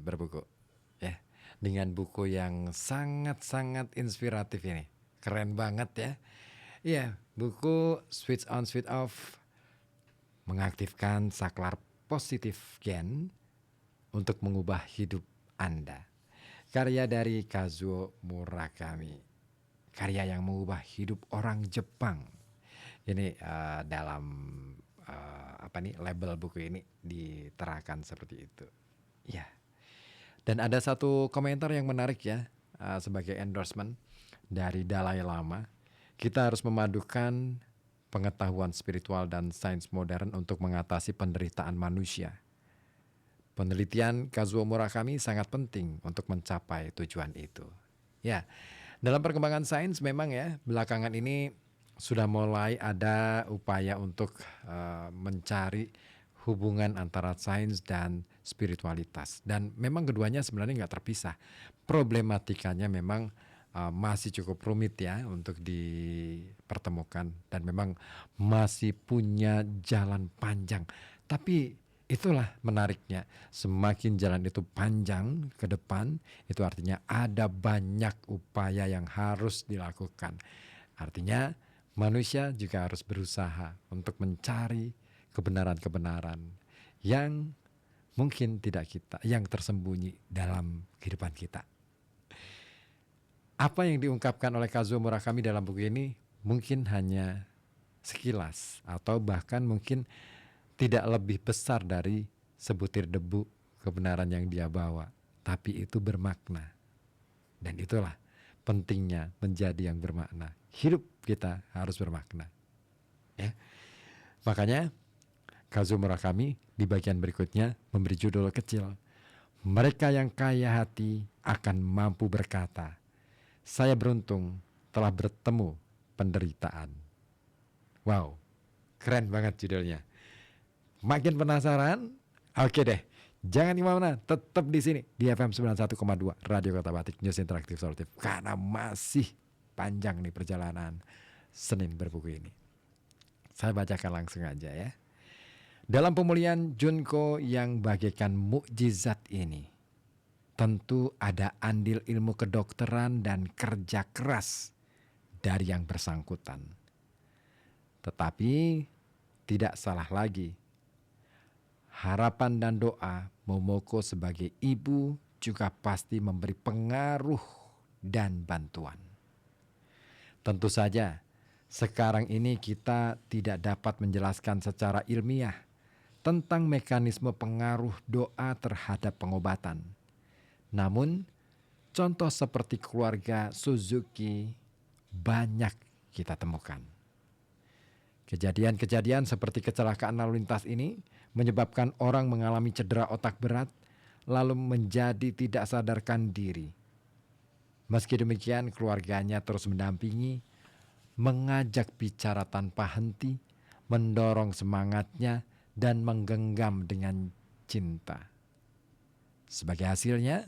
Berbuku. Ya, dengan buku yang sangat-sangat inspiratif ini. Keren banget ya. Iya, buku Switch On Switch Off mengaktifkan saklar positif gen untuk mengubah hidup Anda. Karya dari Kazuo Murakami. Karya yang mengubah hidup orang Jepang. Ini dalam label buku ini diterangkan seperti itu. Ya. Dan ada satu komentar yang menarik ya, sebagai endorsement dari Dalai Lama. Kita harus memadukan pengetahuan spiritual dan sains modern untuk mengatasi penderitaan manusia. Penelitian Kazuo Murakami sangat penting untuk mencapai tujuan itu. Ya, dalam perkembangan sains memang ya, belakangan ini sudah mulai ada upaya untuk mencari hubungan antara sains dan spiritualitas. Dan memang keduanya sebenarnya nggak terpisah. Problematikanya memang masih cukup rumit ya untuk dipertemukan. Dan memang masih punya jalan panjang. Tapi itulah menariknya, semakin jalan itu panjang ke depan, itu artinya ada banyak upaya yang harus dilakukan. Artinya manusia juga harus berusaha untuk mencari kebenaran-kebenaran yang mungkin tidak yang tersembunyi dalam kehidupan kita. Apa yang diungkapkan oleh Kazuo Murakami dalam buku ini mungkin hanya sekilas atau bahkan mungkin tidak lebih besar dari sebutir debu kebenaran yang dia bawa, tapi itu bermakna. Dan itulah pentingnya menjadi yang bermakna. Hidup kita harus bermakna. Ya. Makanya Kazuo Murakami di bagian berikutnya memberi judul kecil, mereka yang kaya hati akan mampu berkata, saya beruntung telah bertemu penderitaan. Wow, keren banget judulnya. Makin penasaran? Oke deh, jangan kemana-mana, tetap di sini di FM 91,2 Radio Kota Batik News Interaktif Solutif, karena masih panjang nih perjalanan Senin berbuku ini. Saya bacakan langsung aja ya. Dalam pemulihan Junko yang bagaikan mukjizat ini, tentu ada andil ilmu kedokteran dan kerja keras dari yang bersangkutan. Tetapi tidak salah lagi, harapan dan doa Momoko sebagai ibu juga pasti memberi pengaruh dan bantuan. Tentu saja, sekarang ini kita tidak dapat menjelaskan secara ilmiah tentang mekanisme pengaruh doa terhadap pengobatan. Namun, contoh seperti keluarga Suzuki banyak kita temukan. Kejadian-kejadian seperti kecelakaan lalu lintas ini menyebabkan orang mengalami cedera otak berat, lalu menjadi tidak sadarkan diri. Meski demikian, keluarganya terus mendampingi, mengajak bicara tanpa henti, mendorong semangatnya, dan menggenggam dengan cinta. Sebagai hasilnya,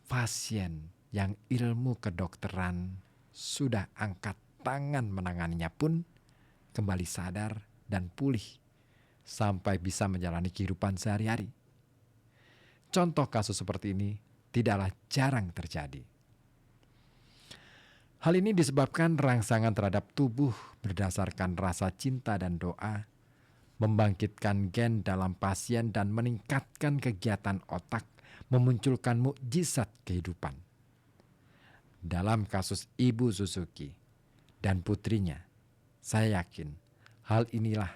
pasien yang ilmu kedokteran sudah angkat tangan menanganinya pun kembali sadar dan pulih sampai bisa menjalani kehidupan sehari-hari. Contoh kasus seperti ini tidaklah jarang terjadi. Hal ini disebabkan rangsangan terhadap tubuh berdasarkan rasa cinta dan doa, membangkitkan gen dalam pasien dan meningkatkan kegiatan otak, memunculkan mukjizat kehidupan. Dalam kasus Ibu Suzuki dan putrinya, saya yakin hal inilah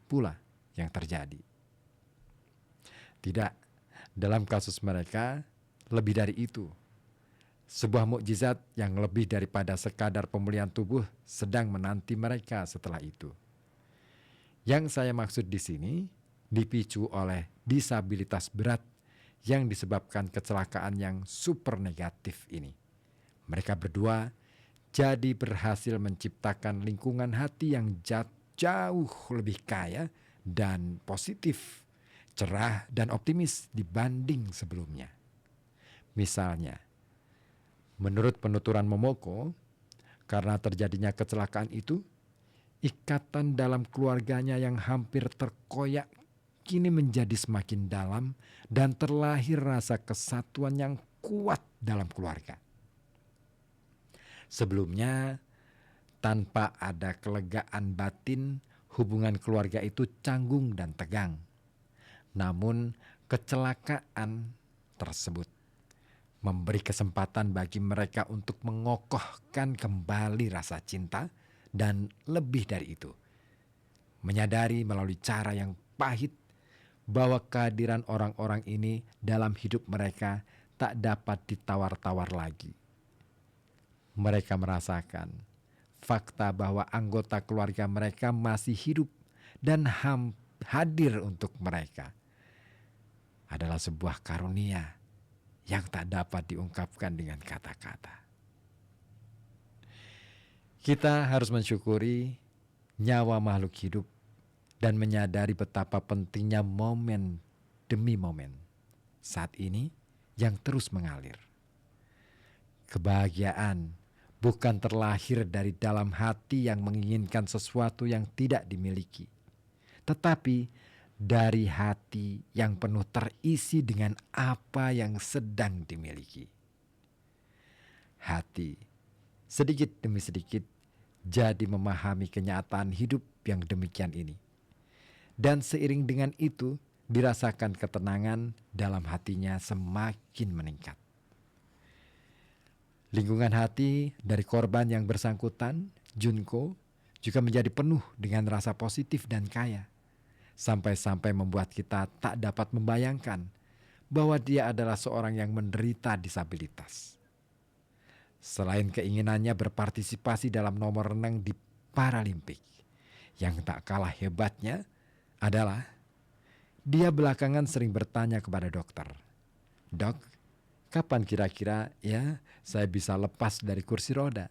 pula yang terjadi. Tidak, dalam kasus mereka lebih dari itu. Sebuah mukjizat yang lebih daripada sekadar pemulihan tubuh sedang menanti mereka setelah itu. Yang saya maksud di sini dipicu oleh disabilitas berat yang disebabkan kecelakaan yang super negatif ini. Mereka berdua jadi berhasil menciptakan lingkungan hati yang jauh lebih kaya dan positif, cerah dan optimis dibanding sebelumnya. Misalnya, menurut penuturan Momoko, karena terjadinya kecelakaan itu, ikatan dalam keluarganya yang hampir terkoyak kini menjadi semakin dalam dan terlahir rasa kesatuan yang kuat dalam keluarga. Sebelumnya, tanpa ada kelegaan batin, hubungan keluarga itu canggung dan tegang. Namun, kecelakaan tersebut memberi kesempatan bagi mereka untuk mengokohkan kembali rasa cinta dan lebih dari itu, menyadari melalui cara yang pahit bahwa kehadiran orang-orang ini dalam hidup mereka tak dapat ditawar-tawar lagi. Mereka merasakan fakta bahwa anggota keluarga mereka masih hidup dan hadir untuk mereka adalah sebuah karunia yang tak dapat diungkapkan dengan kata-kata. Kita harus mensyukuri nyawa makhluk hidup dan menyadari betapa pentingnya momen demi momen saat ini yang terus mengalir. Kebahagiaan bukan terlahir dari dalam hati yang menginginkan sesuatu yang tidak dimiliki, tetapi dari hati yang penuh terisi dengan apa yang sedang dimiliki. Hati sedikit demi sedikit jadi memahami kenyataan hidup yang demikian ini. Dan seiring dengan itu dirasakan ketenangan dalam hatinya semakin meningkat. Lingkungan hati dari korban yang bersangkutan, Junko, juga menjadi penuh dengan rasa positif dan kaya. Sampai-sampai membuat kita tak dapat membayangkan bahwa dia adalah seorang yang menderita disabilitas. Selain keinginannya berpartisipasi dalam nomor renang di Paralimpik, yang tak kalah hebatnya adalah dia belakangan sering bertanya kepada dokter, "Dok, kapan kira-kira ya saya bisa lepas dari kursi roda?"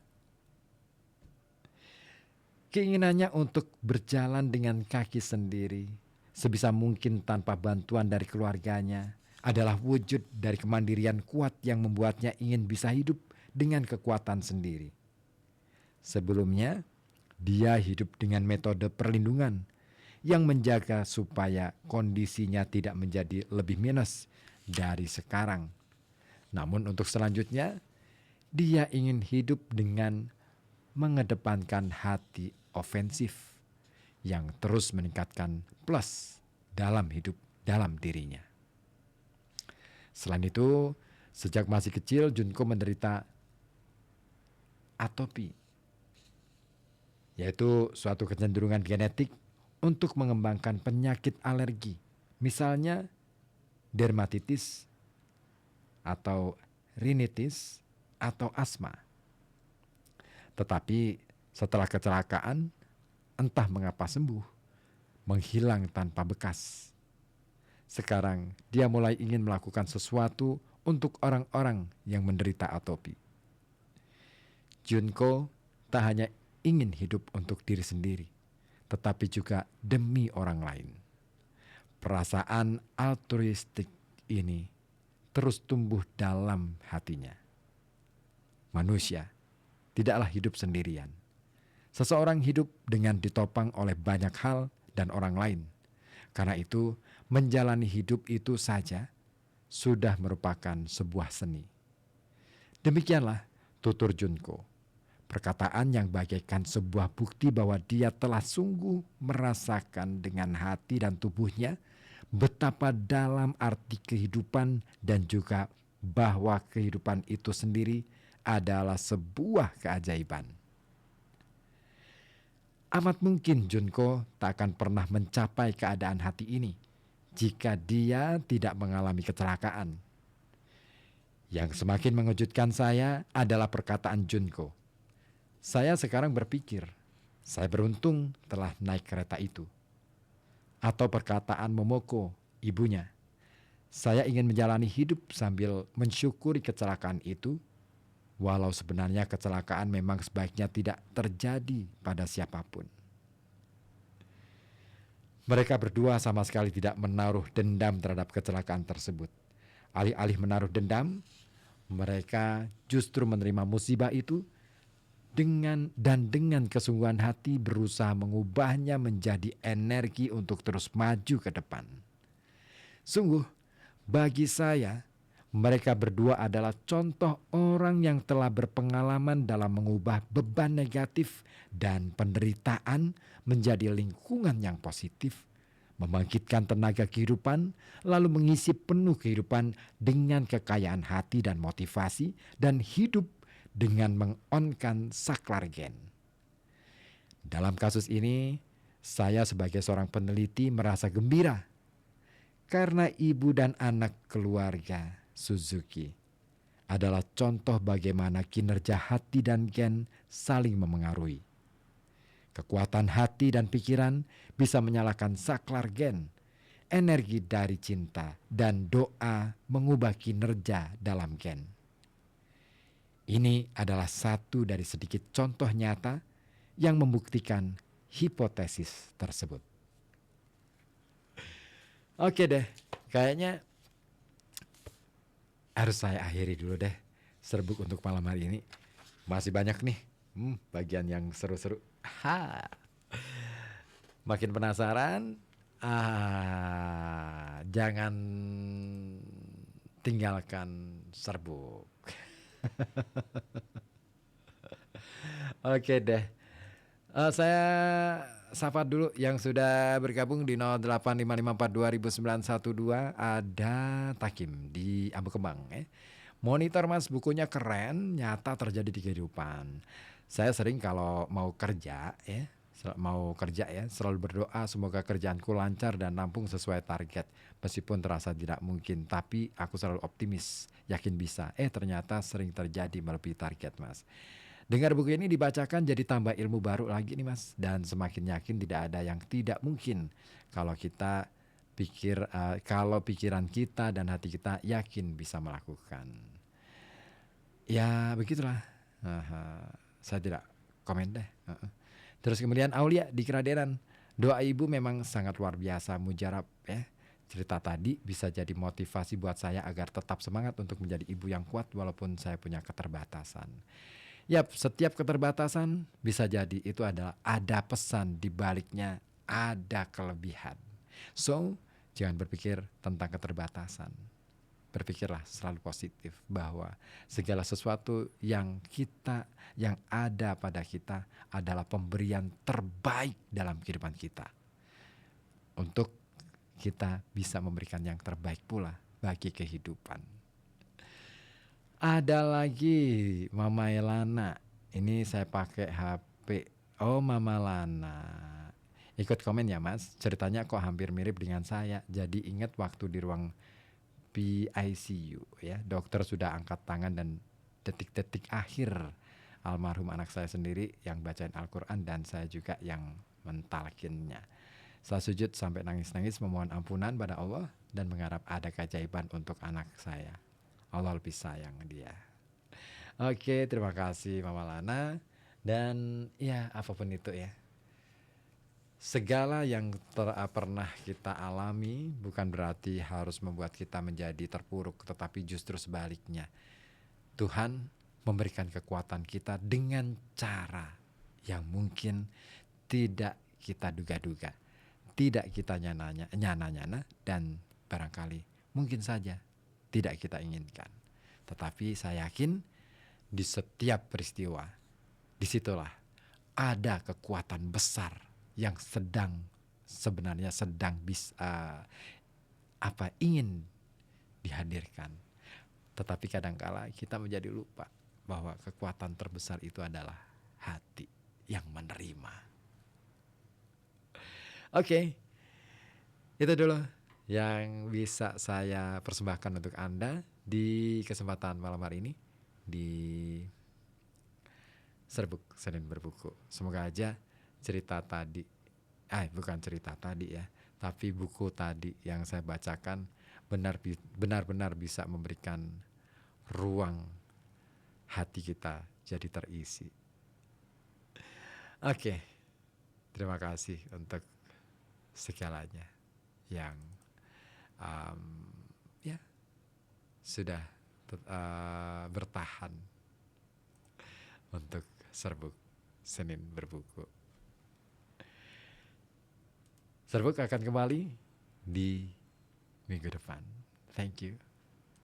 Keinginannya untuk berjalan dengan kaki sendiri, sebisa mungkin tanpa bantuan dari keluarganya, adalah wujud dari kemandirian kuat yang membuatnya ingin bisa hidup dengan kekuatan sendiri. Sebelumnya, dia hidup dengan metode perlindungan yang menjaga supaya kondisinya tidak menjadi lebih minus dari sekarang. Namun untuk selanjutnya, dia ingin hidup dengan mengedepankan hati ofensif yang terus meningkatkan plus dalam hidup dalam dirinya. Selain itu, sejak masih kecil Junko menderita atopi, yaitu suatu kecenderungan genetik untuk mengembangkan penyakit alergi, misalnya dermatitis atau rinitis atau asma. Tetapi setelah kecelakaan, entah mengapa sembuh, menghilang tanpa bekas. Sekarang dia mulai ingin melakukan sesuatu untuk orang-orang yang menderita atopi. Junko tak hanya ingin hidup untuk diri sendiri, tetapi juga demi orang lain. Perasaan altruistik ini terus tumbuh dalam hatinya. Manusia tidaklah hidup sendirian. Seseorang hidup dengan ditopang oleh banyak hal dan orang lain. Karena itu, menjalani hidup itu saja sudah merupakan sebuah seni. Demikianlah tutur Junko. Perkataan yang bagaikan sebuah bukti bahwa dia telah sungguh merasakan dengan hati dan tubuhnya betapa dalam arti kehidupan dan juga bahwa kehidupan itu sendiri adalah sebuah keajaiban. Amat mungkin Junko tak akan pernah mencapai keadaan hati ini jika dia tidak mengalami kecelakaan. Yang semakin mengejutkan saya adalah perkataan Junko. Saya sekarang berpikir, saya beruntung telah naik kereta itu. Atau perkataan Momoko, ibunya, saya ingin menjalani hidup sambil mensyukuri kecelakaan itu, walau sebenarnya kecelakaan memang sebaiknya tidak terjadi pada siapapun. Mereka berdua sama sekali tidak menaruh dendam terhadap kecelakaan tersebut. Alih-alih menaruh dendam, mereka justru menerima musibah itu dengan kesungguhan hati berusaha mengubahnya menjadi energi untuk terus maju ke depan. Sungguh, bagi saya, mereka berdua adalah contoh orang yang telah berpengalaman dalam mengubah beban negatif dan penderitaan menjadi lingkungan yang positif, membangkitkan tenaga kehidupan, lalu mengisi penuh kehidupan dengan kekayaan hati dan motivasi, dan hidup dengan mengonkan saklar gen. Dalam kasus ini, saya sebagai seorang peneliti merasa gembira karena ibu dan anak keluarga Suzuki adalah contoh bagaimana kinerja hati dan gen saling memengaruhi. Kekuatan hati dan pikiran bisa menyalakan saklar gen, energi dari cinta dan doa mengubah kinerja dalam gen. Ini adalah satu dari sedikit contoh nyata yang membuktikan hipotesis tersebut. Oke deh, kayaknya harus saya akhiri dulu deh serbuk untuk malam hari ini. Masih banyak nih bagian yang seru-seru. Makin penasaran? Jangan tinggalkan serbuk. Oke deh. Saya sapa dulu yang sudah bergabung di 0855420912. Ada Takim di Abu Kembang ya. Monitor Mas, bukunya keren, nyata terjadi di kehidupan. Saya sering kalau mau kerja ya, selalu berdoa semoga kerjaanku lancar dan rampung sesuai target. Meskipun terasa tidak mungkin, tapi aku selalu optimis, yakin bisa. Ternyata sering terjadi melebihi target, Mas. Dengar buku ini dibacakan jadi tambah ilmu baru lagi nih, Mas. Dan semakin yakin tidak ada yang tidak mungkin kalau kita kalau pikiran kita dan hati kita yakin bisa melakukan. Ya begitulah. Saya tidak komen deh. Terus kemudian Aulia di Keradenan, doa ibu memang sangat luar biasa, mujarab ya. Cerita tadi bisa jadi motivasi buat saya agar tetap semangat untuk menjadi ibu yang kuat walaupun saya punya keterbatasan. Yap, setiap keterbatasan bisa jadi itu adalah ada pesan di baliknya, ada kelebihan. So, jangan berpikir tentang keterbatasan. Berpikirlah selalu positif bahwa segala sesuatu yang ada pada kita adalah pemberian terbaik dalam kehidupan kita. Untuk kita bisa memberikan yang terbaik pula bagi kehidupan. Ada lagi Mama Elana. Ini saya pakai HP. Oh, Mama Lana. Ikut komen ya, Mas. Ceritanya kok hampir mirip dengan saya. Jadi ingat waktu di ruang PICU ya, dokter sudah angkat tangan dan detik-detik akhir almarhum anak saya sendiri yang bacain Al-Quran dan saya juga yang mentalkinnya. Saya sujud sampai nangis-nangis memohon ampunan pada Allah dan mengharap ada keajaiban untuk anak saya. Allah lebih sayang dia. Oke, terima kasih Mama Lana. Dan ya apapun itu ya, segala yang pernah kita alami bukan berarti harus membuat kita menjadi terpuruk, tetapi justru sebaliknya. Tuhan memberikan kekuatan kita dengan cara yang mungkin tidak kita duga-duga, tidak kita nyana-nyana, dan barangkali mungkin saja tidak kita inginkan. Tetapi saya yakin di setiap peristiwa, disitulah ada kekuatan besar yang sebenarnya sedang ingin dihadirkan. Tetapi kadangkala kita menjadi lupa bahwa kekuatan terbesar itu adalah hati yang menerima. Oke, itu dulu yang bisa saya persembahkan untuk Anda di kesempatan malam hari ini di Serbuk Senin Berbuku. Semoga aja bukan cerita tadi ya, tapi buku tadi yang saya bacakan benar-benar bisa memberikan ruang hati kita jadi terisi. Oke, terima kasih untuk segalanya yang sudah bertahan untuk Serbuk Senin Berbuku. Serbuk akan kembali di minggu depan. Thank you.